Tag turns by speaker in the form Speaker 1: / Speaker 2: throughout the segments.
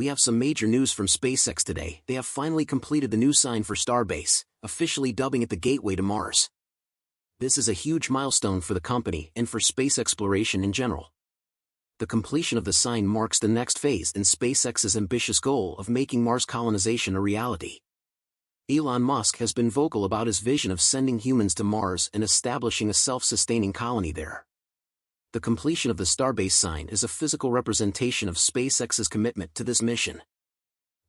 Speaker 1: we have some major news from SpaceX today. They have finally completed the new sign for Starbase, officially dubbing it the gateway to Mars. This is a huge milestone for the company and for space exploration in general. The completion of the sign marks the next phase in SpaceX's ambitious goal of making Mars colonization a reality. Elon Musk has been vocal about his vision of sending humans to Mars and establishing a self-sustaining colony there. The completion of the Starbase sign is a physical representation of SpaceX's commitment to this mission.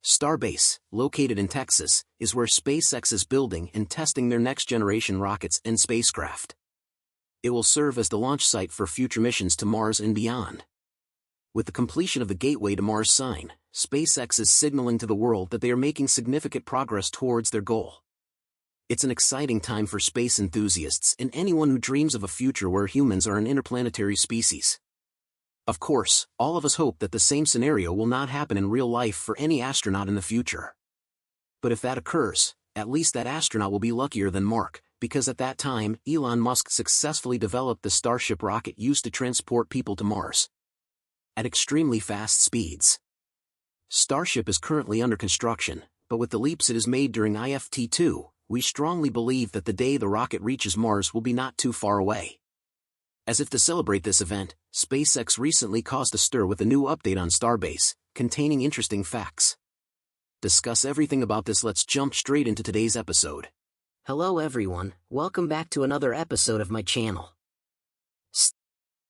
Speaker 1: Starbase, located in Texas, is where SpaceX is building and testing their next-generation rockets and spacecraft. It will serve as the launch site for future missions to Mars and beyond. With the completion of the Gateway to Mars sign, SpaceX is signaling to the world that they are making significant progress towards their goal. It's an exciting time for space enthusiasts and anyone who dreams of a future where humans are an interplanetary species. Of course, all of us hope that the same scenario will not happen in real life for any astronaut in the future. But if that occurs, at least that astronaut will be luckier than Mark, because at that time, Elon Musk successfully developed the Starship rocket used to transport people to Mars at extremely fast speeds. Starship is currently under construction, but with the leaps it has made during IFT2, we strongly believe that the day the rocket reaches Mars will be not too far away. As if to celebrate this event, SpaceX recently caused a stir with a new update on Starbase, containing interesting facts. Discuss everything about this. Let's jump straight into today's episode.
Speaker 2: Hello everyone, welcome back to another episode of my channel.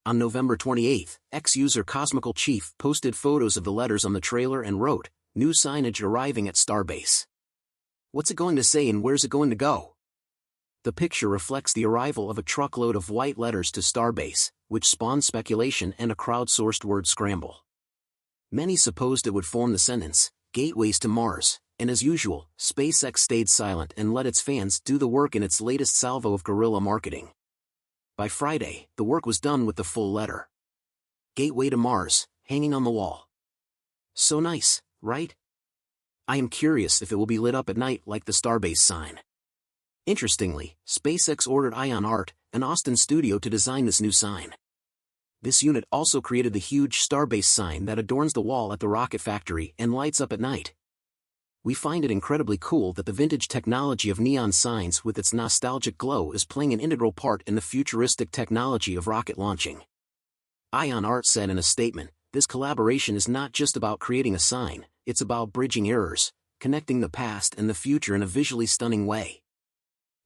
Speaker 1: On November 28, ex-user Cosmical Chief posted photos of the letters on the trailer and wrote, "New signage arriving at Starbase. What's it going to say and where's it going to go?" The picture reflects the arrival of a truckload of white letters to Starbase, which spawned speculation and a crowdsourced word scramble. Many supposed it would form the sentence, "Gateways to Mars," and as usual, SpaceX stayed silent and let its fans do the work in its latest salvo of guerrilla marketing. By Friday, the work was done with the full letter. "Gateway to Mars," hanging on the wall. So nice, right? I am curious if it will be lit up at night like the Starbase sign. Interestingly, SpaceX ordered Ion Art, an Austin studio, to design this new sign. This unit also created the huge Starbase sign that adorns the wall at the rocket factory and lights up at night. We find it incredibly cool that the vintage technology of neon signs with its nostalgic glow is playing an integral part in the futuristic technology of rocket launching. Ion Art said in a statement, "This collaboration is not just about creating a sign, it's about bridging eras, connecting the past and the future in a visually stunning way.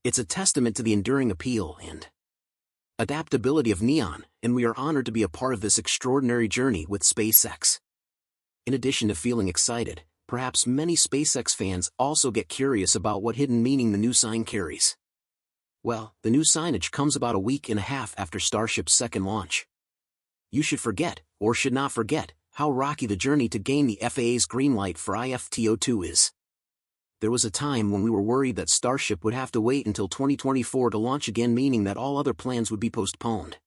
Speaker 1: It's a testament to the enduring appeal and adaptability of neon, and we are honored to be a part of this extraordinary journey with SpaceX." In addition to feeling excited, perhaps many SpaceX fans also get curious about what hidden meaning the new sign carries. Well, the new signage comes about a week and a half after Starship's second launch. You should forget, or should not forget, how rocky the journey to gain the FAA's green light for IFT02 is. There was a time when we were worried that Starship would have to wait until 2024 to launch again, meaning that all other plans would be postponed.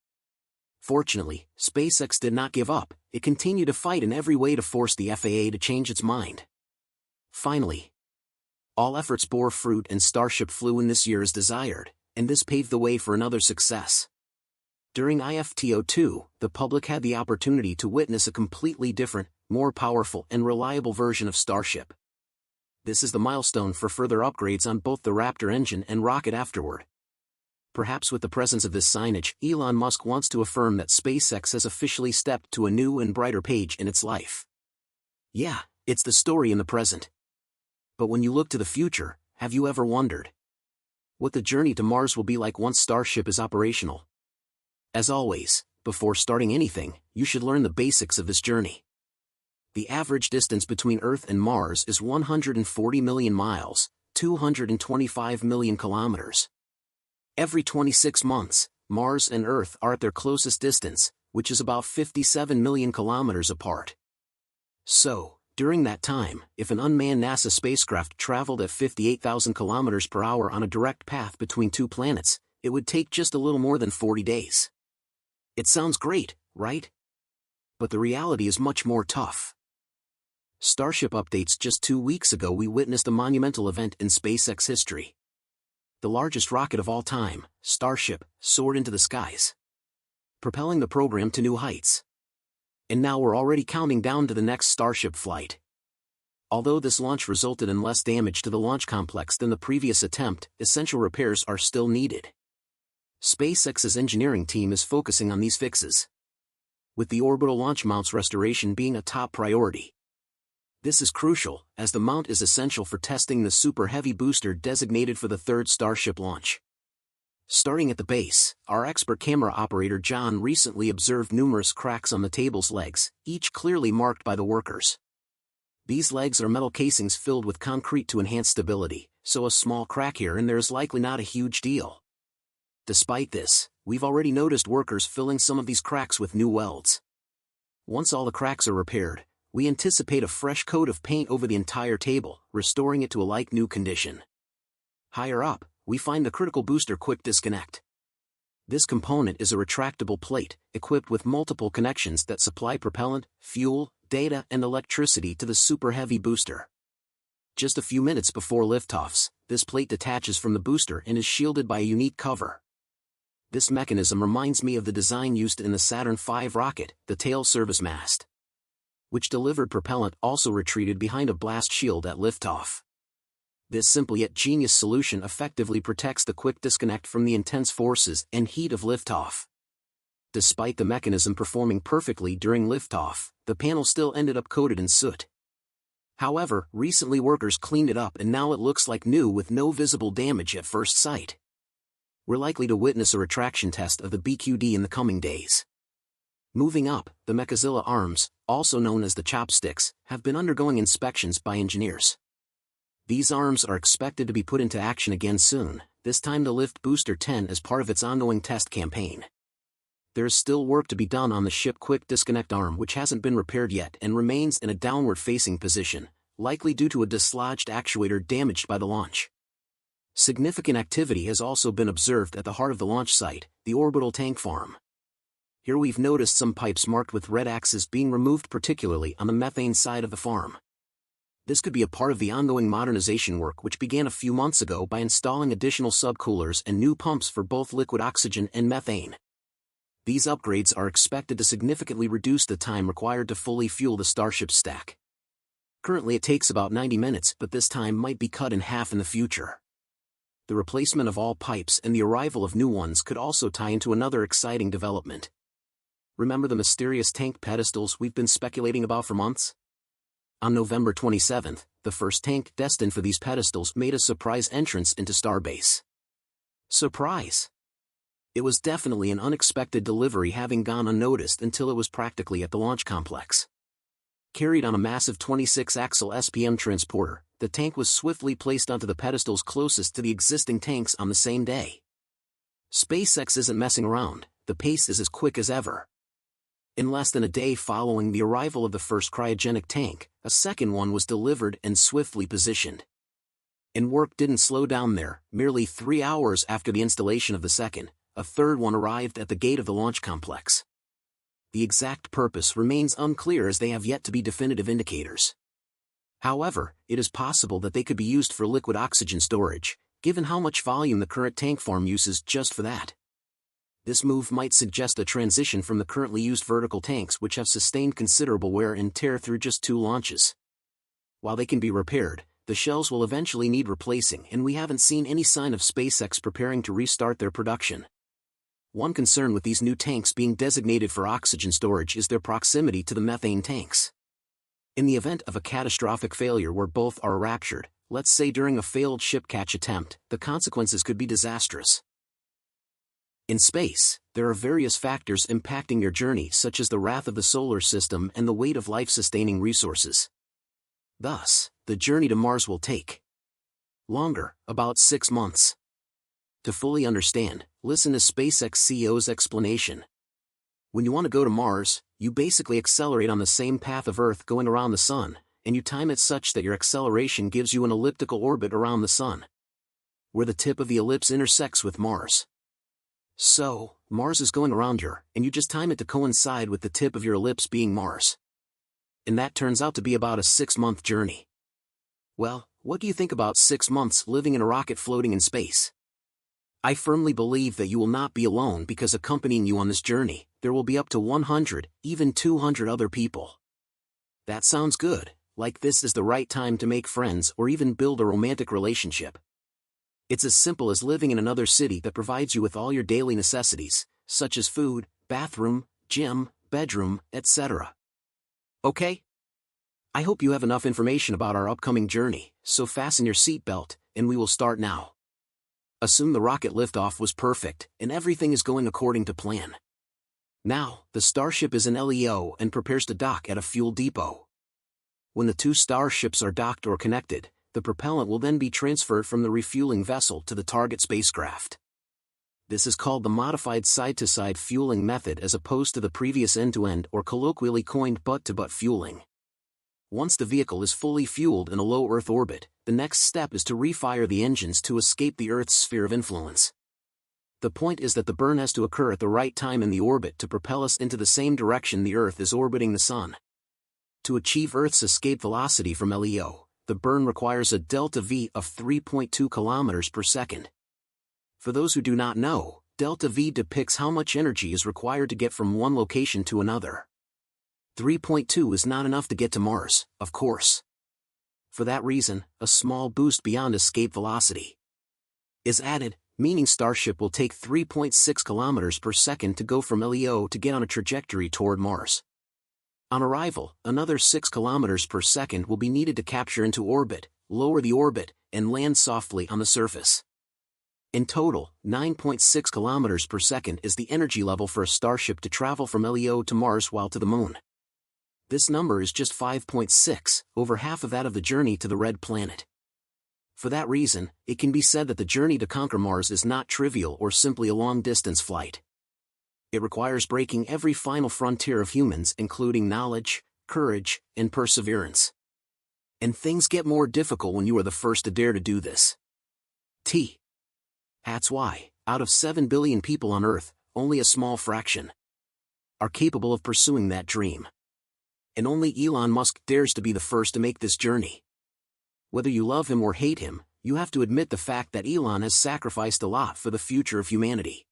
Speaker 1: Fortunately, SpaceX did not give up. It continued to fight in every way to force the FAA to change its mind. Finally, all efforts bore fruit and Starship flew in this year as desired, and this paved the way for another success. During IFT02, the public had the opportunity to witness a completely different, more powerful and reliable version of Starship. This is the milestone for further upgrades on both the Raptor engine and rocket afterward. Perhaps with the presence of this signage, Elon Musk wants to affirm that SpaceX has officially stepped to a new and brighter page in its life. Yeah, it's the story in the present. But when you look to the future, have you ever wondered what the journey to Mars will be like once Starship is operational? As always, before starting anything, you should learn the basics of this journey. The average distance between Earth and Mars is 140 million miles, 225 million kilometers. Every 26 months, Mars and Earth are at their closest distance, which is about 57 million kilometers apart. So, during that time, if an unmanned NASA spacecraft traveled at 58,000 kilometers per hour on a direct path between two planets, it would take just a little more than 40 days. It sounds great, right? But the reality is much more tough. Starship updates. Just 2 weeks ago we witnessed a monumental event in SpaceX history. The largest rocket of all time, Starship, soared into the skies, propelling the program to new heights. And now we're already counting down to the next Starship flight. Although this launch resulted in less damage to the launch complex than the previous attempt, essential repairs are still needed. SpaceX's engineering team is focusing on these fixes, with the orbital launch mount's restoration being a top priority. This is crucial, as the mount is essential for testing the Super Heavy booster designated for the third Starship launch. Starting at the base, our expert camera operator John recently observed numerous cracks on the table's legs, each clearly marked by the workers. These legs are metal casings filled with concrete to enhance stability, so a small crack here and there is likely not a huge deal. Despite this, we've already noticed workers filling some of these cracks with new welds. Once all the cracks are repaired, we anticipate a fresh coat of paint over the entire table, restoring it to a like-new condition. Higher up, we find the critical booster quick disconnect. This component is a retractable plate, equipped with multiple connections that supply propellant, fuel, data and electricity to the Super Heavy booster. Just a few minutes before liftoffs, this plate detaches from the booster and is shielded by a unique cover. This mechanism reminds me of the design used in the Saturn V rocket, the tail service mast, which delivered propellant also retreated behind a blast shield at liftoff. This simple yet genius solution effectively protects the quick disconnect from the intense forces and heat of liftoff. Despite the mechanism performing perfectly during liftoff, the panel still ended up coated in soot. However, recently workers cleaned it up and now it looks like new with no visible damage at first sight. We're likely to witness a retraction test of the BQD in the coming days. Moving up, the Mechazilla arms, also known as the chopsticks, have been undergoing inspections by engineers. These arms are expected to be put into action again soon, this time to lift Booster 10 as part of its ongoing test campaign. There is still work to be done on the ship quick disconnect arm, which hasn't been repaired yet and remains in a downward-facing position, likely due to a dislodged actuator damaged by the launch. Significant activity has also been observed at the heart of the launch site, the orbital tank farm. Here we've noticed some pipes marked with red axes being removed, particularly on the methane side of the farm. This could be a part of the ongoing modernization work which began a few months ago by installing additional subcoolers and new pumps for both liquid oxygen and methane. These upgrades are expected to significantly reduce the time required to fully fuel the Starship's stack. Currently it takes about 90 minutes, but this time might be cut in half in the future. The replacement of all pipes and the arrival of new ones could also tie into another exciting development. Remember the mysterious tank pedestals we've been speculating about for months? On November 27th, the first tank destined for these pedestals made a surprise entrance into Starbase. Surprise! It was definitely an unexpected delivery, having gone unnoticed until it was practically at the launch complex. Carried on a massive 26-axle SPM transporter, the tank was swiftly placed onto the pedestals closest to the existing tanks on the same day. SpaceX isn't messing around, the pace is as quick as ever. In less than a day following the arrival of the first cryogenic tank, a second one was delivered and swiftly positioned. And work didn't slow down there. Merely 3 hours after the installation of the second, a third one arrived at the gate of the launch complex. The exact purpose remains unclear, as they have yet to be definitive indicators. However, it is possible that they could be used for liquid oxygen storage, given how much volume the current tank farm uses just for that. This move might suggest a transition from the currently used vertical tanks, which have sustained considerable wear and tear through just 2 launches. While they can be repaired, the shells will eventually need replacing, and we haven't seen any sign of SpaceX preparing to restart their production. One concern with these new tanks being designated for oxygen storage is their proximity to the methane tanks. In the event of a catastrophic failure where both are ruptured, let's say during a failed ship catch attempt, the consequences could be disastrous. In space, there are various factors impacting your journey, such as the wrath of the solar system and the weight of life-sustaining resources. Thus, the journey to Mars will take longer, about 6 months. To fully understand, listen to SpaceX CEO's explanation. When you want to go to Mars, you basically accelerate on the same path of Earth going around the Sun, and you time it such that your acceleration gives you an elliptical orbit around the Sun, where the tip of the ellipse intersects with Mars. So, Mars is going around you, and you just time it to coincide with the tip of your ellipse being Mars. And that turns out to be about a 6-month journey. Well, what do you think about 6 months living in a rocket floating in space? I firmly believe that you will not be alone, because accompanying you on this journey, there will be up to 100, even 200 other people. That sounds good, like this is the right time to make friends or even build a romantic relationship. It's as simple as living in another city that provides you with all your daily necessities, such as food, bathroom, gym, bedroom, etc. Okay? I hope you have enough information about our upcoming journey, so fasten your seatbelt, and we will start now. Assume the rocket liftoff was perfect, and everything is going according to plan. Now, the Starship is in LEO and prepares to dock at a fuel depot. When the two starships are docked or connected, the propellant will then be transferred from the refueling vessel to the target spacecraft. This is called the modified side-to-side fueling method as opposed to the previous end-to-end or colloquially coined butt-to-butt fueling. Once the vehicle is fully fueled in a low Earth orbit, the next step is to refire the engines to escape the Earth's sphere of influence. The point is that the burn has to occur at the right time in the orbit to propel us into the same direction the Earth is orbiting the Sun. To achieve Earth's escape velocity from LEO, the burn requires a delta V of 3.2 kilometers per second. For those who do not know, delta V depicts how much energy is required to get from one location to another. 3.2 is not enough to get to Mars, of course. For that reason, a small boost beyond escape velocity is added, meaning Starship will take 3.6 kilometers per second to go from LEO to get on a trajectory toward Mars. On arrival, another 6 kilometers per second will be needed to capture into orbit, lower the orbit, and land softly on the surface. In total, 9.6 kilometers per second is the energy level for a Starship to travel from LEO to Mars while to the Moon. This number is just 5.6, over half of that of the journey to the Red Planet. For that reason, it can be said that the journey to conquer Mars is not trivial or simply a long-distance flight. It requires breaking every final frontier of humans, including knowledge, courage, and perseverance. And things get more difficult when you are the first to dare to do this. That's why, out of 7 billion people on Earth, only a small fraction are capable of pursuing that dream. And only Elon Musk dares to be the first to make this journey. Whether you love him or hate him, you have to admit the fact that Elon has sacrificed a lot for the future of humanity.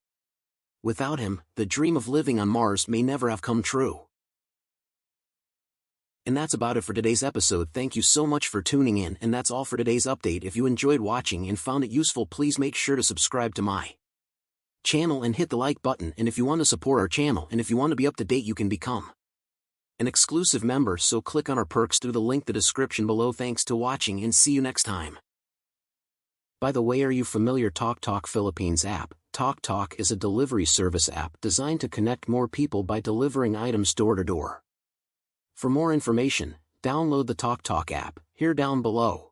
Speaker 1: Without him, the dream of living on Mars may never have come true. And that's about it for today's episode. Thank you so much for tuning in, and that's all for today's update. If you enjoyed watching and found it useful, please make sure to subscribe to my channel and hit the like button. And if you want to support our channel and if you want to be up to date, you can become an exclusive member, so click on our perks through the link in the description below. Thanks to watching and see you next time. By the way, are you familiar Ipa-toktok Philippines app? Ipa-toktok is a delivery service app designed to connect more people by delivering items door to door. For more information, download the Ipa-toktok app, here down below.